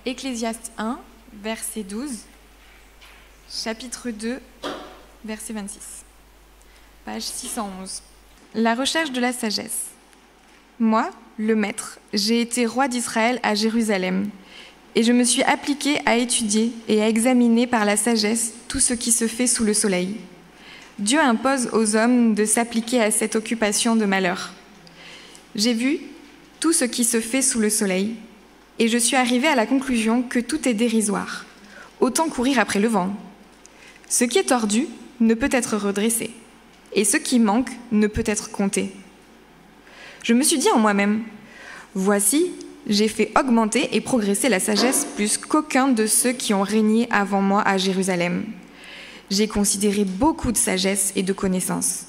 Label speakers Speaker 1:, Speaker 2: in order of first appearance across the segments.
Speaker 1: Ecclésiaste 1, verset 12, chapitre 2, verset 26, page 611. La recherche de la sagesse. Moi, le maître, j'ai été roi d'Israël à Jérusalem, et je me suis appliqué à étudier et à examiner par la sagesse tout ce qui se fait sous le soleil. Dieu impose aux hommes de s'appliquer à cette occupation de malheur. J'ai vu tout ce qui se fait sous le soleil, et je suis arrivée à la conclusion que tout est dérisoire. Autant courir après le vent. Ce qui est tordu ne peut être redressé, et ce qui manque ne peut être compté. Je me suis dit en moi-même, voici, j'ai fait augmenter et progresser la sagesse plus qu'aucun de ceux qui ont régné avant moi à Jérusalem. J'ai considéré beaucoup de sagesse et de connaissances.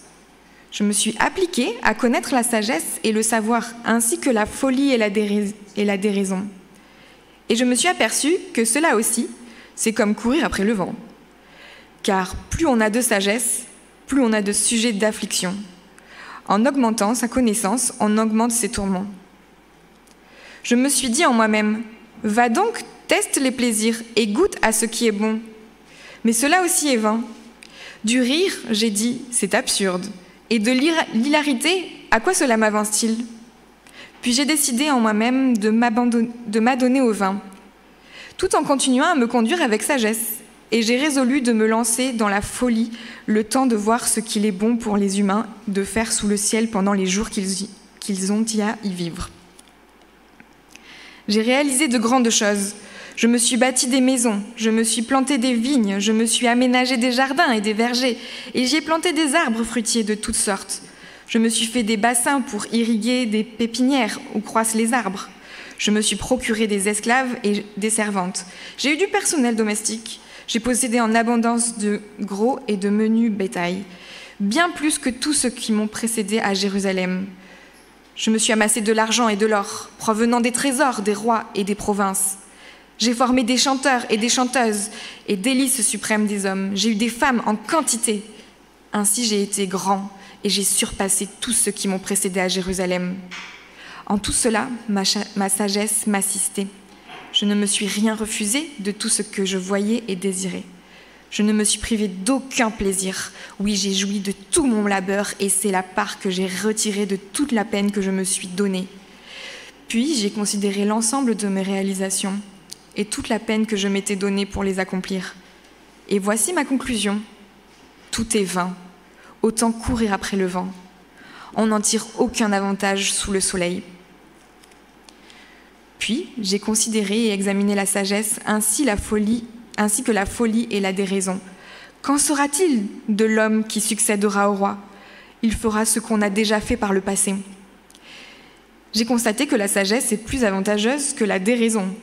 Speaker 1: Je me suis appliquée à connaître la sagesse et le savoir, ainsi que la folie et la déraison. Et je me suis aperçue que cela aussi, c'est comme courir après le vent. Car plus on a de sagesse, plus on a de sujets d'affliction. En augmentant sa connaissance, on augmente ses tourments. Je me suis dit en moi-même, va donc, teste les plaisirs et goûte à ce qui est bon. Mais cela aussi est vain. Du rire, j'ai dit, c'est absurde. Et de l'hilarité, à quoi cela m'avance-t-il ? Puis j'ai décidé en moi-même de m'adonner au vin, tout en continuant à me conduire avec sagesse. Et j'ai résolu de me lancer dans la folie, le temps de voir ce qu'il est bon pour les humains de faire sous le ciel pendant les jours qu'ils ont à y vivre. J'ai réalisé de grandes choses. Je me suis bâti des maisons, je me suis planté des vignes, je me suis aménagé des jardins et des vergers, et j'y ai planté des arbres fruitiers de toutes sortes. Je me suis fait des bassins pour irriguer des pépinières où croissent les arbres. Je me suis procuré des esclaves et des servantes. J'ai eu du personnel domestique. J'ai possédé en abondance de gros et de menus bétail, bien plus que tous ceux qui m'ont précédé à Jérusalem. Je me suis amassé de l'argent et de l'or, provenant des trésors des rois et des provinces. J'ai formé des chanteurs et des chanteuses et délices suprêmes des hommes. J'ai eu des femmes en quantité. Ainsi j'ai été grand et j'ai surpassé tous ceux qui m'ont précédé à Jérusalem. En tout cela, ma sagesse m'assistait. Je ne me suis rien refusé de tout ce que je voyais et désirais. Je ne me suis privée d'aucun plaisir. Oui, j'ai joui de tout mon labeur et c'est la part que j'ai retirée de toute la peine que je me suis donnée. Puis j'ai considéré l'ensemble de mes réalisations et toute la peine que je m'étais donnée pour les accomplir. Et voici ma conclusion. Tout est vain. Autant courir après le vent. On n'en tire aucun avantage sous le soleil. Puis, j'ai considéré et examiné la sagesse ainsi que la folie et la déraison. Qu'en sera-t-il de l'homme qui succédera au roi ? Il fera ce qu'on a déjà fait par le passé. J'ai constaté que la sagesse est plus avantageuse que la déraison,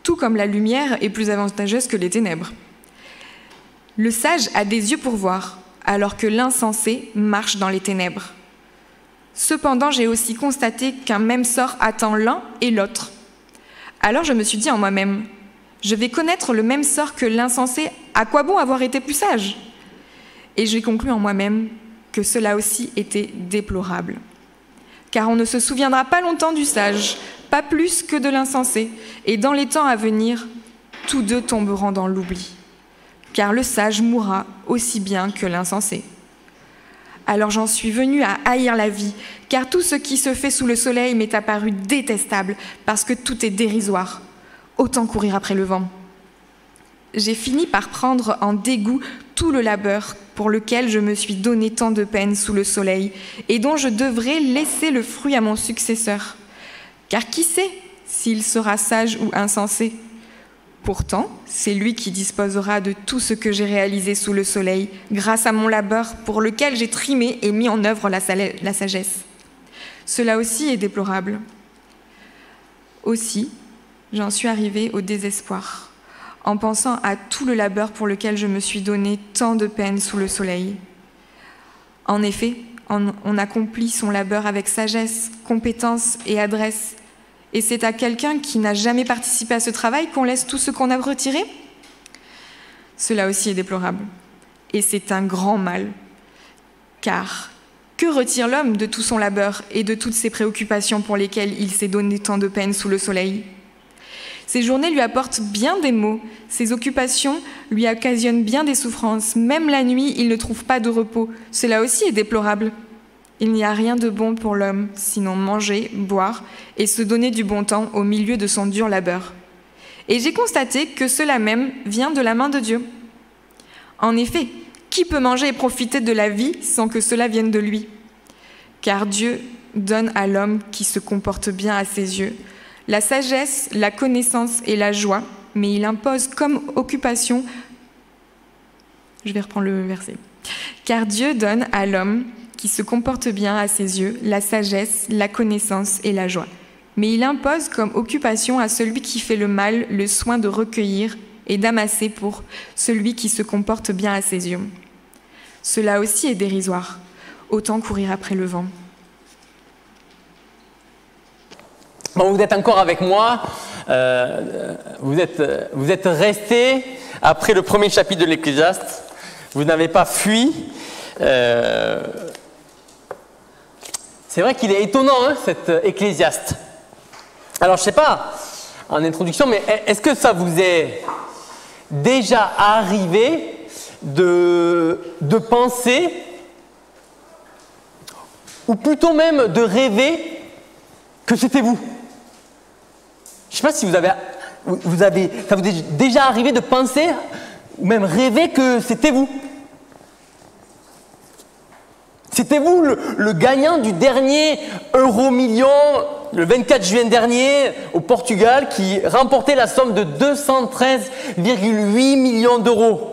Speaker 1: tout comme la lumière est plus avantageuse que les ténèbres. Le sage a des yeux pour voir, alors que l'insensé marche dans les ténèbres. Cependant, j'ai aussi constaté qu'un même sort attend l'un et l'autre. Alors je me suis dit en moi-même, je vais connaître le même sort que l'insensé, à quoi bon avoir été plus sage ? Et j'ai conclu en moi-même que cela aussi était déplorable. Car on ne se souviendra pas longtemps du sage, pas plus que de l'insensé, et dans les temps à venir, tous deux tomberont dans l'oubli. Car le sage mourra aussi bien que l'insensé. Alors j'en suis venue à haïr la vie, car tout ce qui se fait sous le soleil m'est apparu détestable, parce que tout est dérisoire. Autant courir après le vent. J'ai fini par prendre en dégoût tout le labeur pour lequel je me suis donné tant de peine sous le soleil, et dont je devrais laisser le fruit à mon successeur. Car qui sait s'il sera sage ou insensé ? Pourtant, c'est lui qui disposera de tout ce que j'ai réalisé sous le soleil, grâce à mon labeur pour lequel j'ai trimé et mis en œuvre la sagesse. Cela aussi est déplorable. Aussi, j'en suis arrivée au désespoir, en pensant à tout le labeur pour lequel je me suis donné tant de peine sous le soleil. En effet, on accomplit son labeur avec sagesse, compétence et adresse. Et c'est à quelqu'un qui n'a jamais participé à ce travail qu'on laisse tout ce qu'on a retiré ? Cela aussi est déplorable. Et c'est un grand mal. Car que retire l'homme de tout son labeur et de toutes ses préoccupations pour lesquelles il s'est donné tant de peine sous le soleil ? Ses journées lui apportent bien des maux, ses occupations lui occasionnent bien des souffrances. Même la nuit, il ne trouve pas de repos. Cela aussi est déplorable. Il n'y a rien de bon pour l'homme, sinon manger, boire et se donner du bon temps au milieu de son dur labeur. Et j'ai constaté que cela même vient de la main de Dieu. En effet, qui peut manger et profiter de la vie sans que cela vienne de lui? Car Dieu donne à l'homme qui se comporte bien à ses yeux la sagesse, la connaissance et la joie, mais il impose comme occupation... Je vais reprendre le verset. Car Dieu donne à l'homme qui se comporte bien à ses yeux la sagesse, la connaissance et la joie. Mais il impose comme occupation à celui qui fait le mal le soin de recueillir et d'amasser pour celui qui se comporte bien à ses yeux. Cela aussi est dérisoire. Autant courir après le vent.
Speaker 2: Bon, vous êtes encore avec moi, vous êtes restés après le premier chapitre de l'Ecclésiaste, vous n'avez pas fui. C'est vrai qu'il est étonnant, hein, cet Ecclésiaste. Alors, je ne sais pas, en introduction, mais est-ce que ça vous est déjà arrivé de penser, ou plutôt même de rêver que c'était vous? Je ne sais pas si ça vous est déjà arrivé de penser, ou même rêver que c'était vous. C'était vous le gagnant du dernier Euro-million, le 24 juin dernier, au Portugal, qui remportait la somme de 213,8 millions d'euros.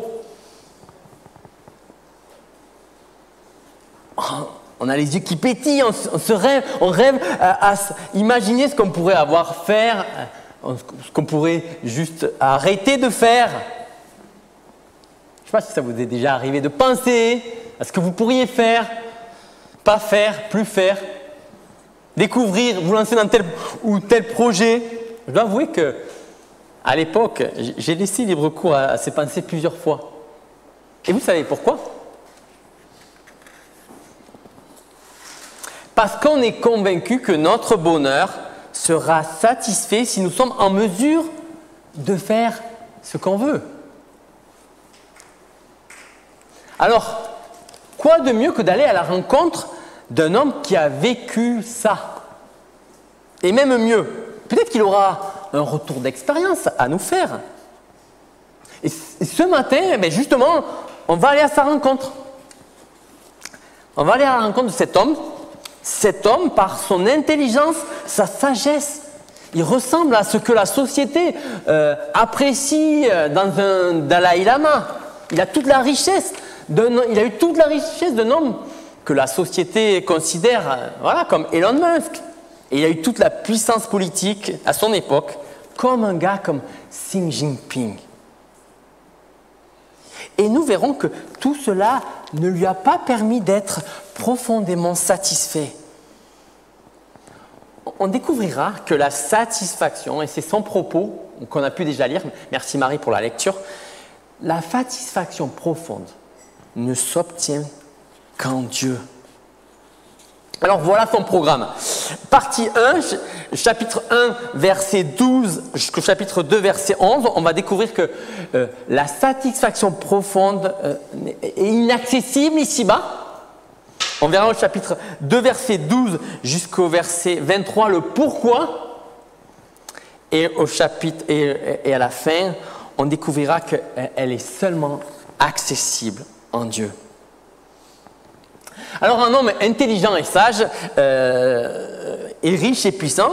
Speaker 2: On a les yeux qui pétillent, on rêve à imaginer ce qu'on pourrait faire, ce qu'on pourrait juste arrêter de faire. Je ne sais pas si ça vous est déjà arrivé de penser à ce que vous pourriez faire, pas faire, plus faire, découvrir, vous lancer dans tel ou tel projet. Je dois avouer que, à l'époque, j'ai laissé libre cours à ces pensées plusieurs fois. Et vous savez pourquoi? Parce qu'on est convaincu que notre bonheur sera satisfait si nous sommes en mesure de faire ce qu'on veut. Alors, quoi de mieux que d'aller à la rencontre d'un homme qui a vécu ça? Et même mieux, peut-être qu'il aura un retour d'expérience à nous faire. Et ce matin, justement, on va aller à sa rencontre. On va aller à la rencontre de cet homme. Cet homme, par son intelligence, sa sagesse, il ressemble à ce que la société apprécie dans un Dalai Lama. Il a toute la richesse. Il a eu toute la richesse d'un homme que la société considère comme Elon Musk. Et il a eu toute la puissance politique à son époque, comme un gars comme Xi Jinping. Et nous verrons que tout cela ne lui a pas permis d'être profondément satisfait. On découvrira que la satisfaction, et c'est son propos qu'on a pu déjà lire, merci Marie pour la lecture, la satisfaction profonde ne s'obtient qu'en Dieu. Alors voilà son programme. Partie 1, chapitre 1, verset 12 jusqu'au chapitre 2, verset 11, on va découvrir que la satisfaction profonde est inaccessible ici-bas. On verra au chapitre 2, verset 12 jusqu'au verset 23 le pourquoi. Et au chapitre et à la fin, on découvrira qu'elle est seulement accessible en Dieu. Alors un homme intelligent et sage et riche et puissant,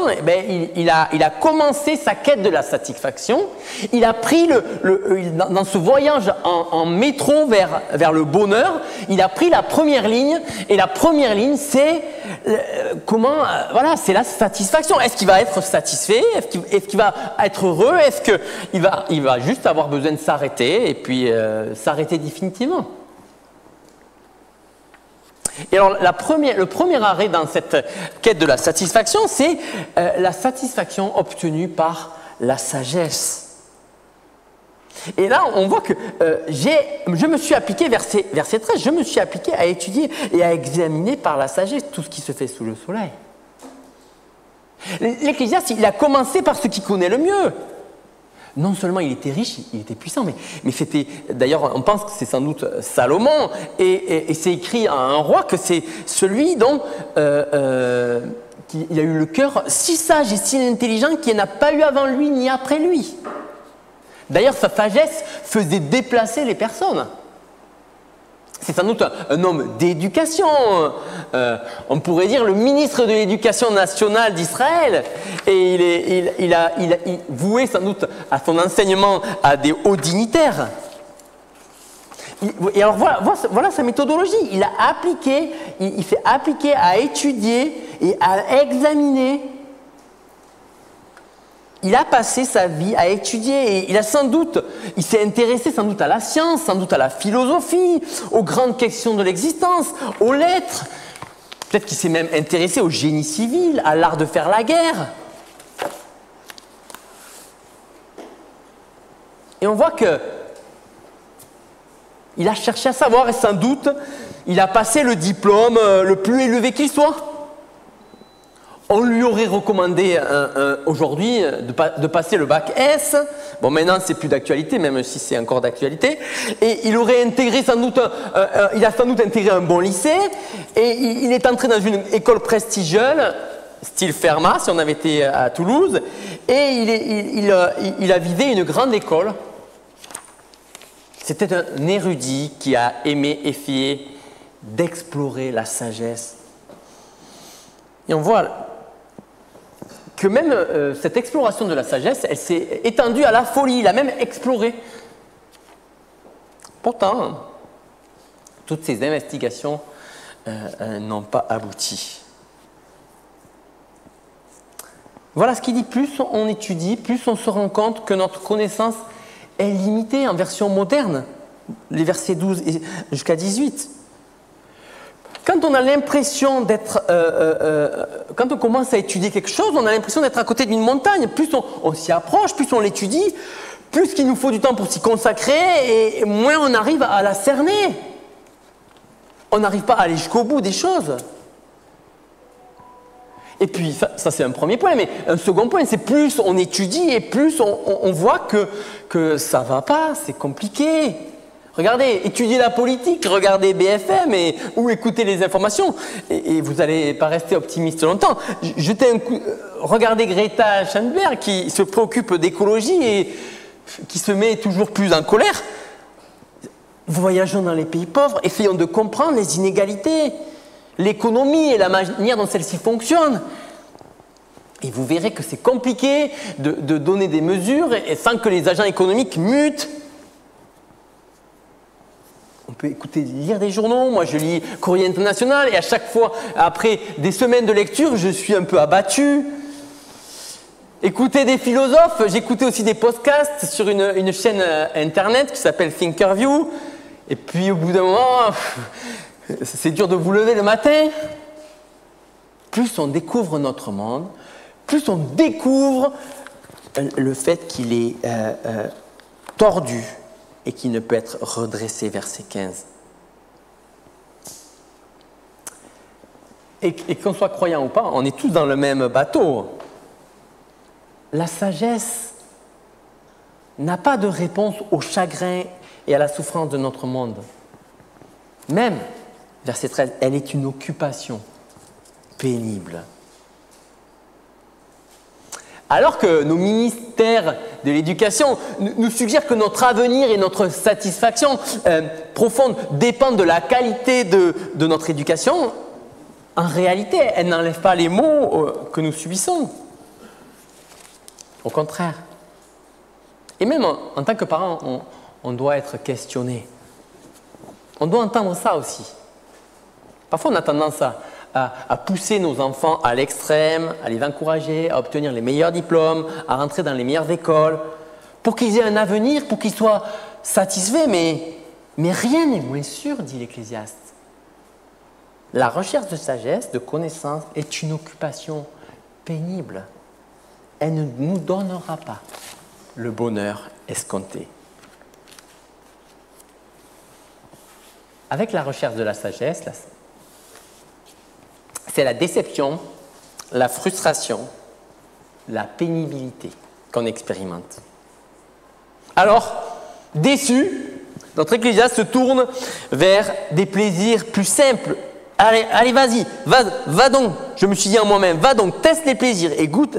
Speaker 2: il a commencé sa quête de la satisfaction. Il a pris dans ce voyage en métro vers le bonheur, il a pris la première ligne. Et la première ligne, c'est c'est la satisfaction. Est-ce qu'il va être satisfait? Est-ce qu'il va être heureux? Est-ce qu'il va juste avoir besoin de s'arrêter et puis s'arrêter définitivement? Et alors, le premier arrêt dans cette quête de la satisfaction, c'est la satisfaction obtenue par la sagesse. Et là, on voit que je me suis appliqué, verset 13, je me suis appliqué à étudier et à examiner par la sagesse tout ce qui se fait sous le soleil. L'Ecclésiaste, il a commencé par ce qu'il connaît le mieux, Non seulement il était riche, il était puissant, mais c'était, d'ailleurs on pense que c'est sans doute Salomon, et c'est écrit à un roi que c'est celui dont il a eu le cœur si sage et si intelligent qu'il n'y en a pas eu avant lui ni après lui. D'ailleurs sa sagesse faisait déplacer les personnes. C'est sans doute un homme d'éducation, on pourrait dire le ministre de l'éducation nationale d'Israël, et il a voué sans doute à son enseignement à des hauts dignitaires. Et alors voilà sa méthodologie, il fait appliquer à étudier et à examiner. Il a passé sa vie à étudier et il s'est intéressé sans doute à la science, sans doute à la philosophie, aux grandes questions de l'existence, aux lettres. Peut-être qu'il s'est même intéressé au génie civil, à l'art de faire la guerre. Et on voit que il a cherché à savoir et sans doute il a passé le diplôme le plus élevé qu'il soit. On lui aurait recommandé aujourd'hui de passer le bac S. Bon, maintenant, c'est plus d'actualité, même si c'est encore d'actualité. Et il aurait intégré sans doute, il a sans doute intégré un bon lycée. Et il est entré dans une école prestigieuse, style Fermat, si on avait été à Toulouse. Et il a visé une grande école. C'était un érudit qui a aimé essayer d'explorer la sagesse. Et on voit que même cette exploration de la sagesse, elle s'est étendue à la folie, il a même exploré. Pourtant, toutes ces investigations n'ont pas abouti. Voilà ce qu'il dit, plus on étudie, plus on se rend compte que notre connaissance est limitée en version moderne, les versets 12 jusqu'à 18. Quand on a l'impression d'être, quand on commence à étudier quelque chose, on a l'impression d'être à côté d'une montagne. Plus on s'y approche, plus on l'étudie, plus il nous faut du temps pour s'y consacrer, et moins on arrive à la cerner. On n'arrive pas à aller jusqu'au bout des choses. Et puis, ça c'est un premier point, mais un second point, c'est plus on étudie et plus on voit que ça ne va pas, c'est compliqué. Regardez, étudiez la politique, regardez BFM ou écoutez les informations et vous n'allez pas rester optimiste longtemps. Jetez un coup, regardez Greta Thunberg qui se préoccupe d'écologie et qui se met toujours plus en colère. Voyageons dans les pays pauvres, essayons de comprendre les inégalités, l'économie et la manière dont celle-ci fonctionne. Et vous verrez que c'est compliqué de donner des mesures et sans que les agents économiques mutent. On peut lire des journaux, moi je lis Courrier International et à chaque fois, après des semaines de lecture, je suis un peu abattu. Écouter des philosophes, j'écoutais aussi des podcasts sur une chaîne internet qui s'appelle Thinkerview. Et puis au bout d'un moment, c'est dur de vous lever le matin. Plus on découvre notre monde, plus on découvre le fait qu'il est tordu et qui ne peut être redressé, verset 15. Et qu'on soit croyant ou pas, on est tous dans le même bateau. La sagesse n'a pas de réponse au chagrin et à la souffrance de notre monde. Même, verset 13, elle est une occupation pénible. Alors que nos ministères de l'éducation nous suggèrent que notre avenir et notre satisfaction profonde dépendent de la qualité de notre éducation, en réalité, elle n'enlève pas les maux que nous subissons. Au contraire. Et même en tant que parent, on doit être questionné. On doit entendre ça aussi. Parfois, on a tendance à pousser nos enfants à l'extrême, à les encourager, à obtenir les meilleurs diplômes, à rentrer dans les meilleures écoles, pour qu'ils aient un avenir, pour qu'ils soient satisfaits, mais rien n'est moins sûr, dit l'Ecclésiaste. La recherche de sagesse, de connaissance, est une occupation pénible. Elle ne nous donnera pas le bonheur escompté. Avec la recherche de la sagesse, c'est la déception, la frustration, la pénibilité qu'on expérimente. Alors, déçu, notre Ecclésiaste se tourne vers des plaisirs plus simples. Allez, vas-y, va donc, je me suis dit en moi-même, va donc, teste les plaisirs et goûte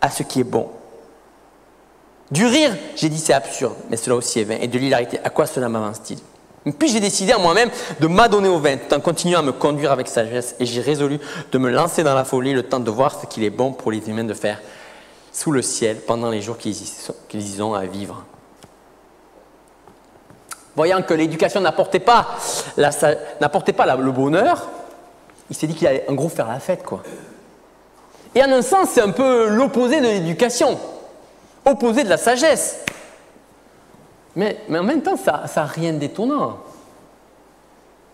Speaker 2: à ce qui est bon. Du rire, j'ai dit c'est absurde, mais cela aussi est vain. Et de l'hilarité, à quoi cela m'avance-t-il? Puis j'ai décidé en moi-même de m'adonner au vin, tout en continuant à me conduire avec sagesse. Et j'ai résolu de me lancer dans la folie, le temps de voir ce qu'il est bon pour les humains de faire sous le ciel pendant les jours qu'ils y ont à vivre. Voyant que l'éducation n'apportait pas le bonheur, il s'est dit qu'il allait en gros faire la fête, quoi. Et en un sens, c'est un peu l'opposé de l'éducation, opposé de la sagesse. Mais en même temps, ça n'a rien d'étonnant.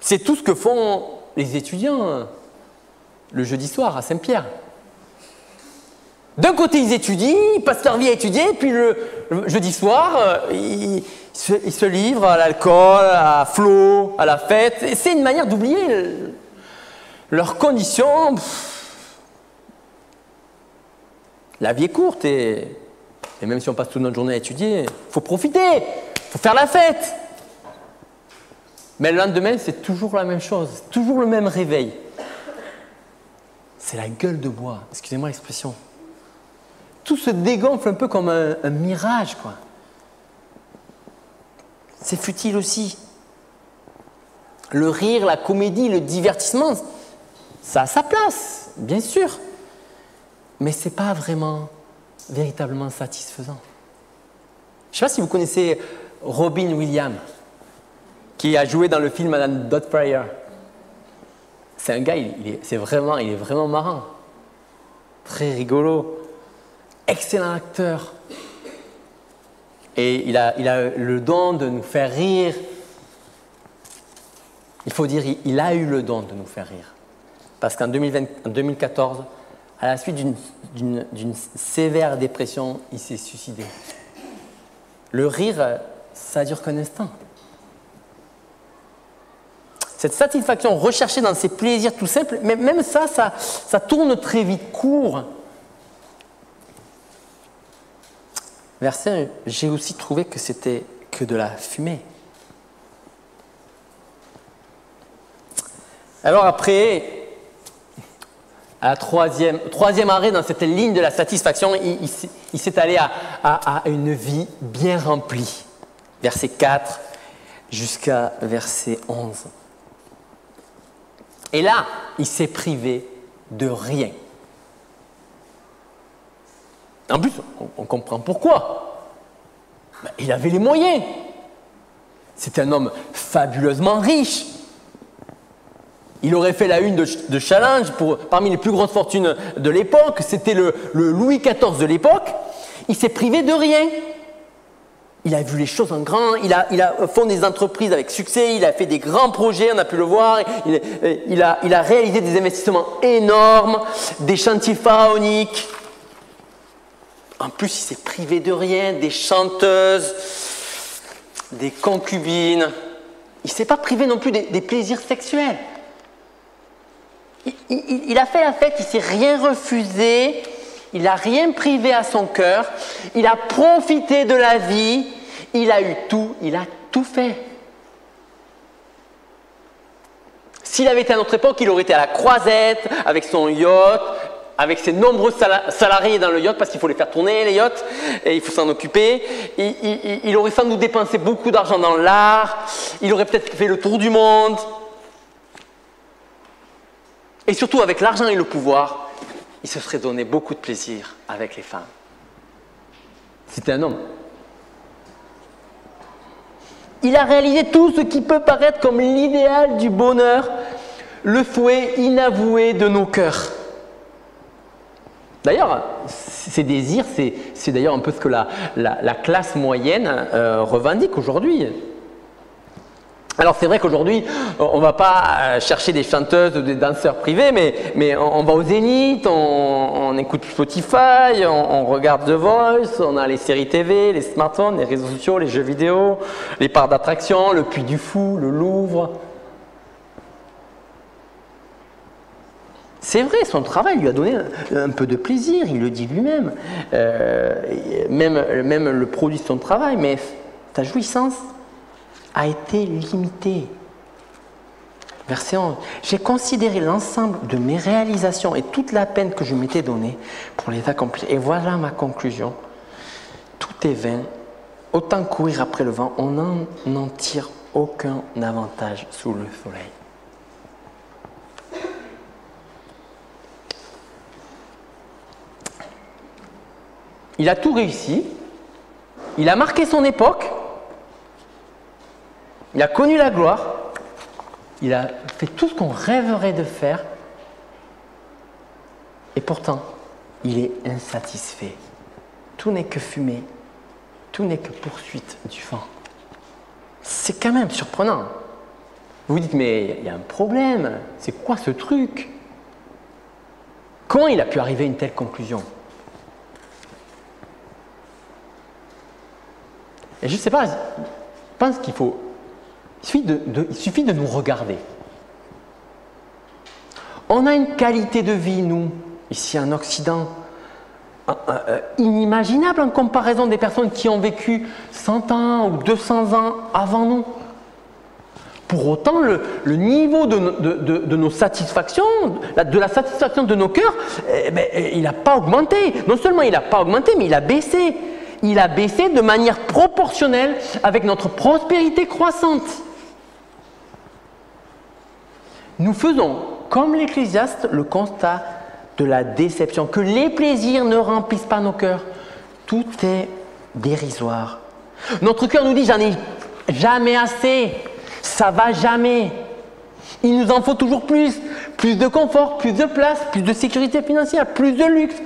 Speaker 2: C'est tout ce que font les étudiants le jeudi soir à Saint-Pierre. D'un côté, ils étudient, ils passent leur vie à étudier, puis le jeudi soir, ils se livrent à l'alcool, à flot, à la fête. Et c'est une manière d'oublier leurs conditions. La vie est courte et même si on passe toute notre journée à étudier, il faut profiter, il faut faire la fête. Mais le lendemain, c'est toujours la même chose, toujours le même réveil. C'est la gueule de bois, excusez-moi l'expression. Tout se dégonfle un peu comme un mirage, quoi. C'est futile aussi. Le rire, la comédie, le divertissement, ça a sa place, bien sûr. Mais ce n'est pas véritablement satisfaisant. Je ne sais pas si vous connaissez Robin Williams, qui a joué dans le film Madame Doubtfire. C'est un gars, il est vraiment marrant. Très rigolo. Excellent acteur. Et il a le don de nous faire rire. Il faut dire, il a eu le don de nous faire rire. Parce qu'en 2014, à la suite d'une sévère dépression, il s'est suicidé. Le rire, ça dure qu'un instant. Cette satisfaction recherchée dans ces plaisirs tout simples, mais même ça tourne très vite court. Verset 1, j'ai aussi trouvé que c'était que de la fumée. Alors après, à la troisième arrêt dans cette ligne de la satisfaction, il s'est allé à une vie bien remplie. Verset 4 jusqu'à verset 11. Et là, il s'est privé de rien. En plus, on comprend pourquoi. Il avait les moyens. C'était un homme fabuleusement riche. Il aurait fait la une de Challenge parmi les plus grosses fortunes de l'époque. C'était le Louis XIV de l'époque. Il s'est privé de rien. Il a vu les choses en grand. Il a fondé des entreprises avec succès. Il a fait des grands projets, on a pu le voir. Il a réalisé des investissements énormes, des chantiers pharaoniques. En plus, il s'est privé de rien, des chanteuses, des concubines. Il ne s'est pas privé non plus des plaisirs sexuels. Il a fait la fête, il ne s'est rien refusé, il n'a rien privé à son cœur, il a profité de la vie, il a eu tout, il a tout fait. S'il avait été à notre époque, il aurait été à la croisette, avec son yacht, avec ses nombreux salariés dans le yacht, parce qu'il faut les faire tourner, les yachts, et il faut s'en occuper. Il aurait sans doute dépensé beaucoup d'argent dans l'art, il aurait peut-être fait le tour du monde. Et surtout, avec l'argent et le pouvoir, il se serait donné beaucoup de plaisir avec les femmes. C'était un homme. Il a réalisé tout ce qui peut paraître comme l'idéal du bonheur, le souhait inavoué de nos cœurs. D'ailleurs, ces désirs, c'est d'ailleurs un peu ce que la classe moyenne revendique aujourd'hui. Alors c'est vrai qu'aujourd'hui, on ne va pas chercher des chanteuses ou des danseurs privés, mais on va au Zénith, on écoute Spotify, on regarde The Voice, on a les séries TV, les smartphones, les réseaux sociaux, les jeux vidéo, les parcs d'attractions, le Puy du Fou, le Louvre. C'est vrai, son travail lui a donné un peu de plaisir, il le dit lui-même. Même le produit de son travail, mais ta jouissance a été limitée. Verset 11. J'ai considéré l'ensemble de mes réalisations et toute la peine que je m'étais donnée pour les accomplir. Et voilà ma conclusion. Tout est vain. Autant courir après le vent, on n'en tire aucun avantage sous le soleil. Il a tout réussi. Il a marqué son époque. Il a connu la gloire. Il a fait tout ce qu'on rêverait de faire. Et pourtant, il est insatisfait. Tout n'est que fumée. Tout n'est que poursuite du vent. C'est quand même surprenant. Vous vous dites, mais il y a un problème. C'est quoi ce truc? Comment il a pu arriver à une telle conclusion? Et je ne sais pas, je pense qu'il faut... Il suffit de nous regarder. On a une qualité de vie, nous, ici en Occident, inimaginable en comparaison des personnes qui ont vécu 100 ans ou 200 ans avant nous. Pour autant, le niveau de nos satisfactions, de la satisfaction de nos cœurs, il n'a pas augmenté. Non seulement il n'a pas augmenté, mais il a baissé. Il a baissé de manière proportionnelle avec notre prospérité croissante. Nous faisons, comme l'Ecclésiaste, le constat de la déception, que les plaisirs ne remplissent pas nos cœurs. Tout est dérisoire. Notre cœur nous dit, j'en ai jamais assez, ça va jamais. Il nous en faut toujours plus de confort, plus de place, plus de sécurité financière, plus de luxe.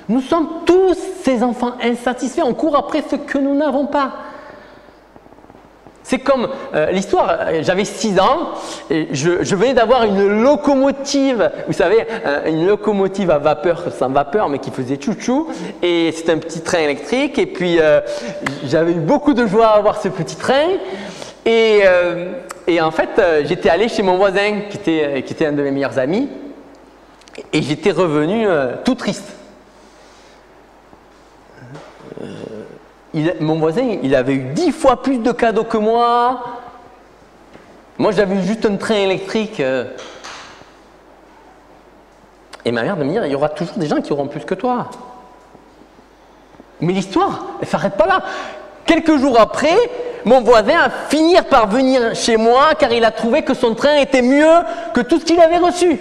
Speaker 2: Nous sommes tous ces enfants insatisfaits, on court après ce que nous n'avons pas. C'est comme l'histoire, j'avais 6 ans, et je venais d'avoir une locomotive, vous savez, une locomotive à vapeur, sans vapeur, mais qui faisait chouchou, et c'était un petit train électrique, et puis j'avais eu beaucoup de joie à avoir ce petit train, et en fait, j'étais allé chez mon voisin, qui était un de mes meilleurs amis, et j'étais revenu tout triste. Mon voisin, il avait eu 10 fois plus de cadeaux que moi. Moi, j'avais eu juste un train électrique. Et ma mère de me dire, il y aura toujours des gens qui auront plus que toi. Mais l'histoire, elle ne s'arrête pas là. Quelques jours après, mon voisin a fini par venir chez moi car il a trouvé que son train était mieux que tout ce qu'il avait reçu.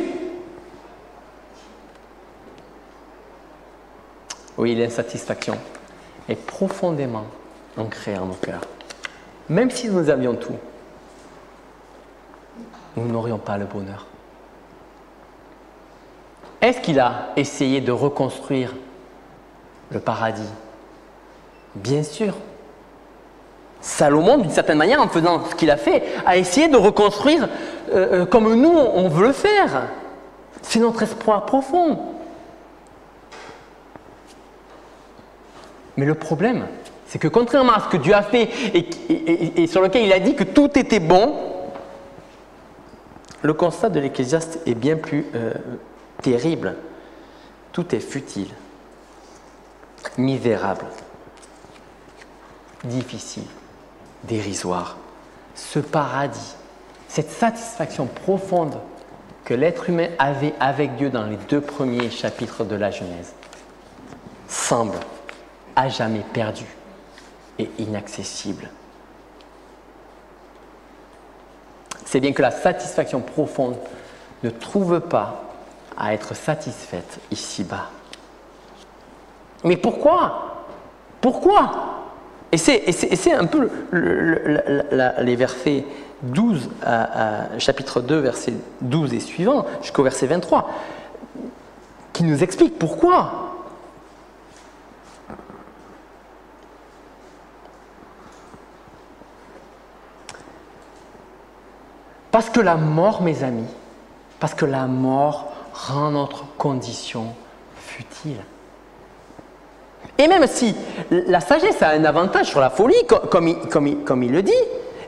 Speaker 2: Oui, l'insatisfaction est profondément ancrée en nos cœurs. Même si nous avions tout, nous n'aurions pas le bonheur. Est-ce qu'il a essayé de reconstruire le paradis? Bien sûr. Salomon, d'une certaine manière, en faisant ce qu'il a fait, a essayé de reconstruire comme nous, on veut le faire. C'est notre espoir profond. Mais le problème, c'est que contrairement à ce que Dieu a fait et sur lequel il a dit que tout était bon, le constat de l'Ecclésiaste est bien plus terrible. Tout est futile, misérable, difficile, dérisoire. Ce paradis, cette satisfaction profonde que l'être humain avait avec Dieu dans les 2 premiers chapitres de la Genèse, semble à jamais perdu et inaccessible. C'est bien que la satisfaction profonde ne trouve pas à être satisfaite ici-bas. Mais pourquoi? Pourquoi? Et c'est un peu les versets 12 chapitre 2, verset 12 et suivant, jusqu'au verset 23, qui nous expliquent pourquoi. Parce que la mort, mes amis, parce que la mort rend notre condition futile. Et même si la sagesse a un avantage sur la folie, comme il le dit,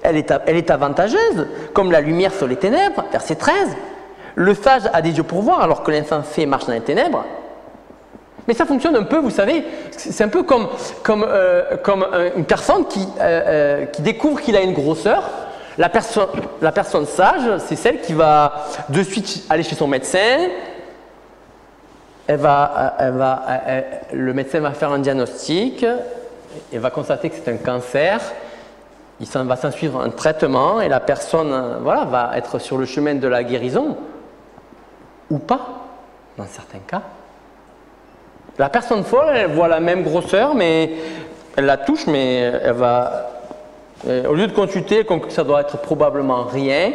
Speaker 2: elle est avantageuse, comme la lumière sur les ténèbres, verset 13. Le sage a des yeux pour voir alors que l'insensé marche dans les ténèbres. Mais ça fonctionne un peu, vous savez, c'est un peu comme une personne qui découvre qu'il a une grosseur. La personne sage, c'est celle qui va de suite aller chez son médecin. Le médecin va faire un diagnostic, il va constater que c'est un cancer, va s'en suivre un traitement et la personne va être sur le chemin de la guérison, ou pas, dans certains cas. La personne folle, elle voit la même grosseur, mais elle la touche, mais elle va, au lieu de consulter, elle conclut que ça doit être probablement rien.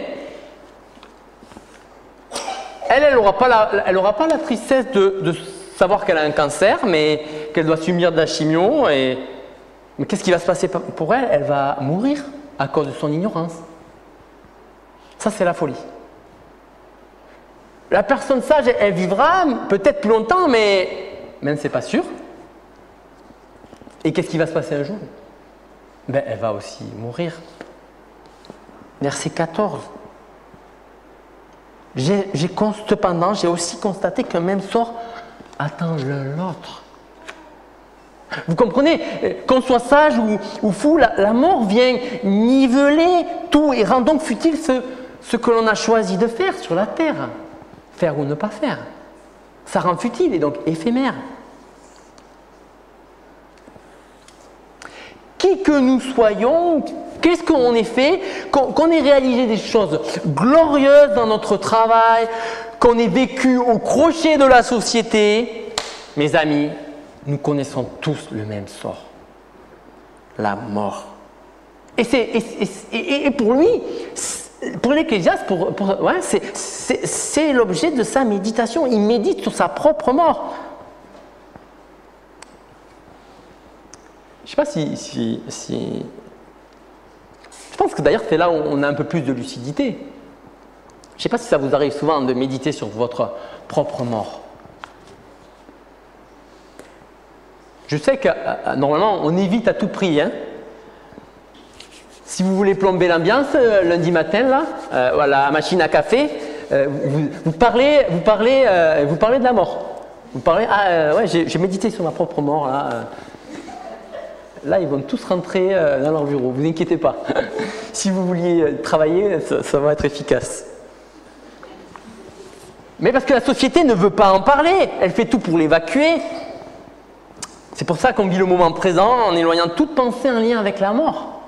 Speaker 2: Elle n'aura pas la tristesse de savoir qu'elle a un cancer, mais qu'elle doit subir de la chimio. Mais qu'est-ce qui va se passer pour elle? Elle va mourir à cause de son ignorance. Ça, c'est la folie. La personne sage, elle vivra peut-être plus longtemps, mais même c'est pas sûr. Et qu'est-ce qui va se passer un jour? Elle va aussi mourir. Verset 14. Cependant, j'ai aussi constaté qu'un même sort attend l'un l'autre. Vous comprenez, qu'on soit sage ou fou, la mort vient niveler tout et rend donc futile ce que l'on a choisi de faire sur la terre. Faire ou ne pas faire. Ça rend futile et donc éphémère. Qui que nous soyons, qu'est-ce qu'on ait fait, qu'on ait réalisé des choses glorieuses dans notre travail, qu'on ait vécu au crochet de la société, mes amis, nous connaissons tous le même sort, la mort. Et pour lui, pour l'Ecclésiaste, c'est l'objet de sa méditation. Il médite sur sa propre mort. Je ne sais pas si... Je pense que d'ailleurs c'est là où on a un peu plus de lucidité. Je ne sais pas si ça vous arrive souvent de méditer sur votre propre mort. Je sais que normalement on évite à tout prix. Si vous voulez plomber l'ambiance lundi matin, là, la machine à café, vous parlez de la mort. Vous parlez, j'ai médité sur ma propre mort là. Là, ils vont tous rentrer dans leur bureau, vous inquiétez pas. Si vous vouliez travailler, ça va être efficace. Mais parce que la société ne veut pas en parler, elle fait tout pour l'évacuer. C'est pour ça qu'on vit le moment présent en éloignant toute pensée en lien avec la mort.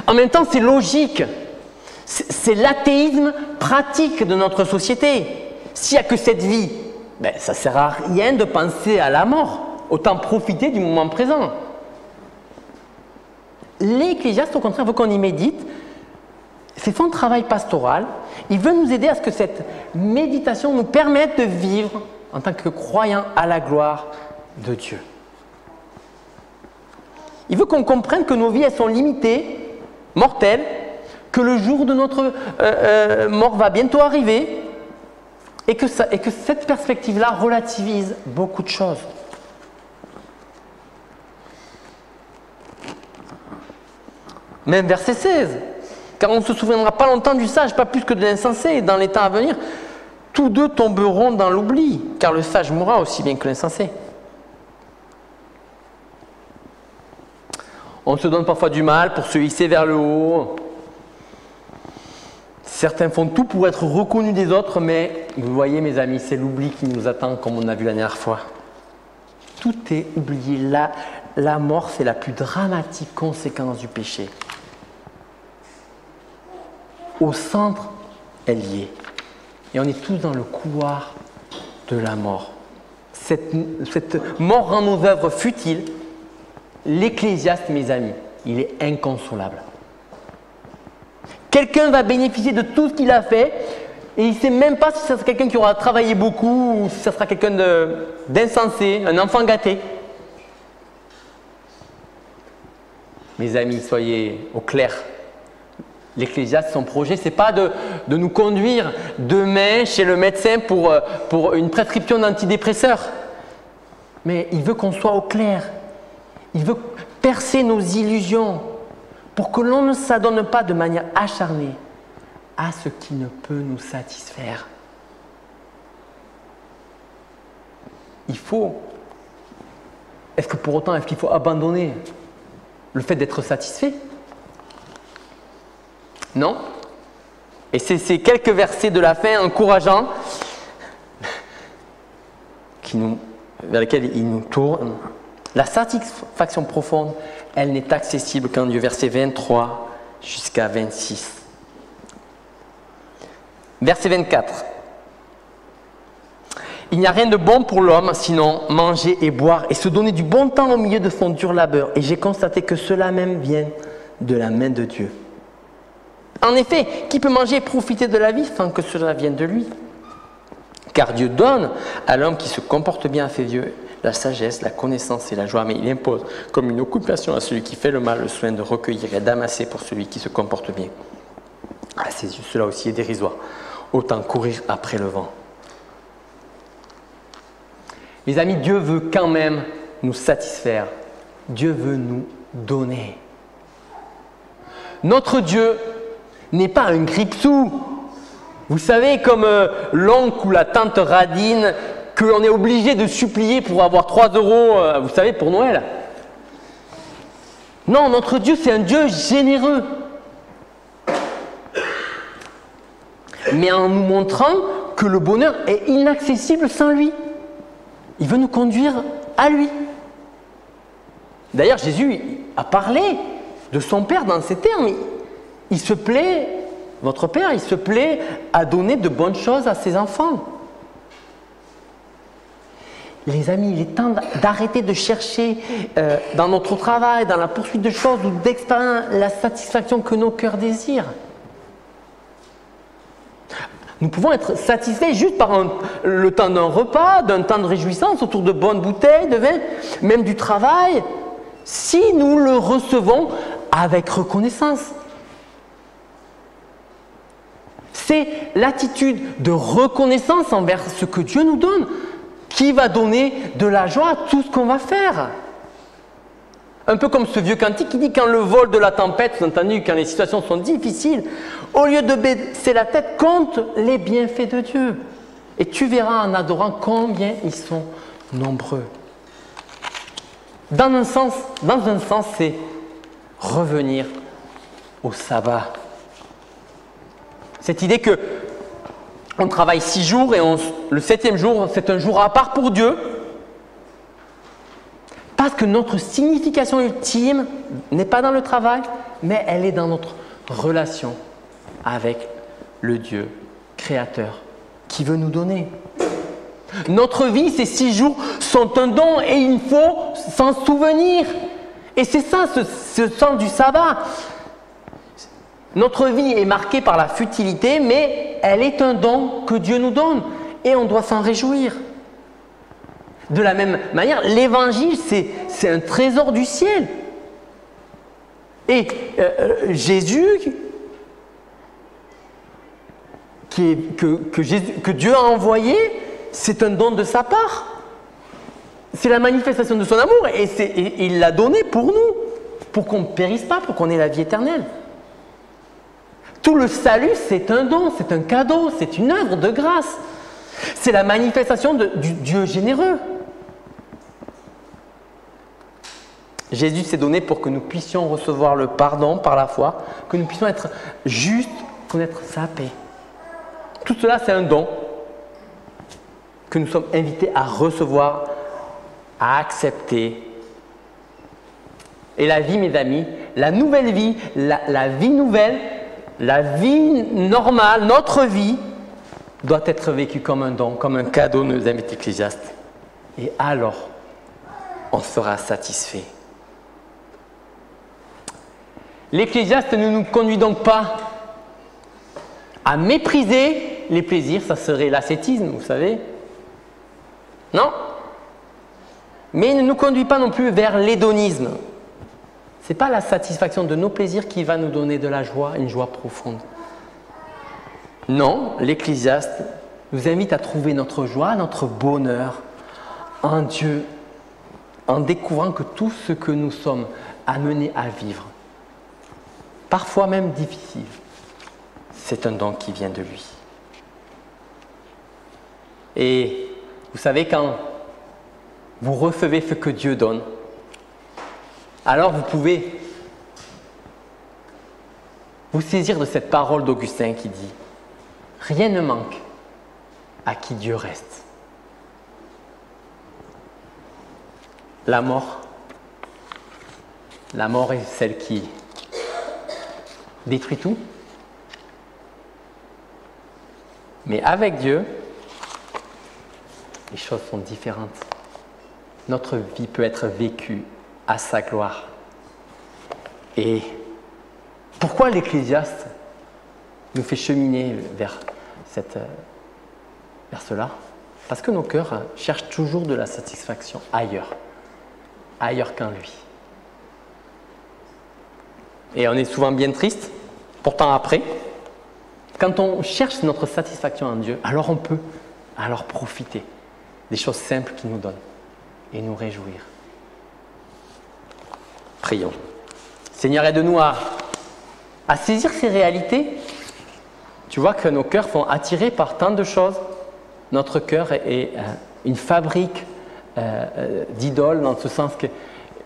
Speaker 2: En même temps, c'est logique. C'est l'athéisme pratique de notre société. S'il n'y a que cette vie, ça ne sert à rien de penser à la mort. Autant profiter du moment présent. L'Ecclésiaste, au contraire, veut qu'on y médite. C'est son travail pastoral. Il veut nous aider à ce que cette méditation nous permette de vivre en tant que croyants à la gloire de Dieu. Il veut qu'on comprenne que nos vies, elles sont limitées, mortelles, que le jour de notre mort va bientôt arriver et que cette perspective-là relativise beaucoup de choses. Même verset 16, car on ne se souviendra pas longtemps du sage, pas plus que de l'insensé, et dans les temps à venir, tous deux tomberont dans l'oubli, car le sage mourra aussi bien que l'insensé. On se donne parfois du mal pour se hisser vers le haut. Certains font tout pour être reconnus des autres, mais vous voyez mes amis, c'est l'oubli qui nous attend comme on a vu la dernière fois. Tout est oublié. La mort, c'est la plus dramatique conséquence du péché. Au centre, elle y est. Et on est tous dans le couloir de la mort. Cette mort rend nos œuvres futiles. L'Ecclésiaste, mes amis, il est inconsolable. Quelqu'un va bénéficier de tout ce qu'il a fait et il ne sait même pas si ce sera quelqu'un qui aura travaillé beaucoup ou si ce sera quelqu'un d'insensé, un enfant gâté. Mes amis, soyez au clair. L'Ecclésiaste, son projet, ce n'est pas de nous conduire demain chez le médecin pour une prescription d'antidépresseurs. Mais il veut qu'on soit au clair. Il veut percer nos illusions pour que l'on ne s'adonne pas de manière acharnée à ce qui ne peut nous satisfaire. Est-ce que pour autant, est-ce qu'il faut abandonner le fait d'être satisfait? Non. Et c'est ces quelques versets de la fin encourageants vers lesquels il nous tourne. La satisfaction profonde, elle n'est accessible qu'en Dieu. Verset 23 jusqu'à 26. Verset 24. Il n'y a rien de bon pour l'homme, sinon manger et boire et se donner du bon temps au milieu de son dur labeur. Et j'ai constaté que cela même vient de la main de Dieu. En effet, qui peut manger et profiter de la vie sans que cela vienne de lui? Car Dieu donne à l'homme qui se comporte bien à ses yeux la sagesse, la connaissance et la joie, mais il impose comme une occupation à celui qui fait le mal le soin de recueillir et d'amasser pour celui qui se comporte bien. À ses yeux, cela aussi est dérisoire. Autant courir après le vent. Les amis, Dieu veut quand même nous satisfaire. Dieu veut nous donner. Notre Dieu n'est pas un grippe-sous. Vous savez, comme l'oncle ou la tante radine que l'on est obligé de supplier pour avoir 3 €, vous savez, pour Noël. Non, notre Dieu, c'est un Dieu généreux. Mais en nous montrant que le bonheur est inaccessible sans lui. Il veut nous conduire à lui. D'ailleurs, Jésus a parlé de son Père dans ces termes. Il se plaît, votre Père, il se plaît à donner de bonnes choses à ses enfants. Les amis, il est temps d'arrêter de chercher dans notre travail, dans la poursuite de choses ou d'expérimenter la satisfaction que nos cœurs désirent. Nous pouvons être satisfaits juste par le temps d'un repas, d'un temps de réjouissance autour de bonnes bouteilles de vin, même du travail, si nous le recevons avec reconnaissance. C'est l'attitude de reconnaissance envers ce que Dieu nous donne qui va donner de la joie à tout ce qu'on va faire. Un peu comme ce vieux cantique qui dit quand le vol de la tempête, vous avez entendu, quand les situations sont difficiles, au lieu de baisser la tête, compte les bienfaits de Dieu. Et tu verras en adorant combien ils sont nombreux. Dans un sens, c'est revenir au sabbat. Cette idée que on travaille 6 jours et le 7e jour, c'est un jour à part pour Dieu. Parce que notre signification ultime n'est pas dans le travail, mais elle est dans notre relation avec le Dieu créateur qui veut nous donner. Notre vie, ces 6 jours sont un don et il faut s'en souvenir. Et c'est ça, ce sens du sabbat. Notre vie est marquée par la futilité, mais elle est un don que Dieu nous donne et on doit s'en réjouir. De la même manière, l'évangile, c'est un trésor du ciel. Et Jésus, que Dieu a envoyé, c'est un don de sa part. C'est la manifestation de son amour et il l'a donné pour nous, pour qu'on ne périsse pas, pour qu'on ait la vie éternelle. Tout le salut, c'est un don, c'est un cadeau, c'est une œuvre de grâce. C'est la manifestation du Dieu généreux. Jésus s'est donné pour que nous puissions recevoir le pardon par la foi, que nous puissions être justes, connaître sa paix. Tout cela, c'est un don que nous sommes invités à recevoir, à accepter. Et la vie, mes amis, la nouvelle vie, la vie nouvelle, la vie normale, notre vie, doit être vécue comme un don, comme un cadeau, nous aime Ecclésiaste. Et alors, on sera satisfait. L'Ecclésiaste ne nous conduit donc pas à mépriser les plaisirs, ça serait l'ascétisme, vous savez. Non. Mais il ne nous conduit pas non plus vers l'hédonisme. Ce n'est pas la satisfaction de nos plaisirs qui va nous donner de la joie, une joie profonde. Non, l'Ecclésiaste nous invite à trouver notre joie, notre bonheur en Dieu, en découvrant que tout ce que nous sommes amenés à vivre, parfois même difficile, c'est un don qui vient de lui. Et vous savez, quand vous recevez ce que Dieu donne, alors vous pouvez vous saisir de cette parole d'Augustin qui dit « Rien ne manque à qui Dieu reste ». La mort est celle qui détruit tout. Mais avec Dieu, les choses sont différentes. Notre vie peut être vécue à sa gloire. Et pourquoi l'Ecclésiaste nous fait cheminer vers cela? Parce que nos cœurs cherchent toujours de la satisfaction ailleurs qu'en lui. Et on est souvent bien triste, pourtant après, quand on cherche notre satisfaction en Dieu, alors on peut profiter des choses simples qu'il nous donne et nous réjouir. Prions. Seigneur, aide-nous à saisir ces réalités. Tu vois que nos cœurs sont attirés par tant de choses. Notre cœur est une fabrique d'idoles, dans ce sens que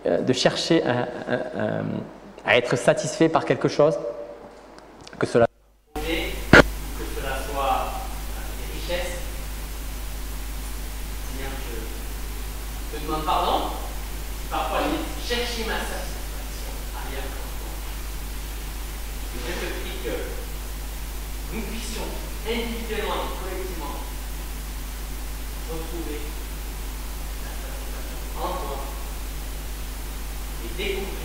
Speaker 2: de chercher à être satisfait par quelque chose, que cela soit des richesses. Seigneur, je te demande pardon. Parfois, j'ai cherché ma satisfaction ailleurs qu'en toi. Je te prie que nous puissions individuellement et collectivement retrouver la satisfaction en toi et découvrir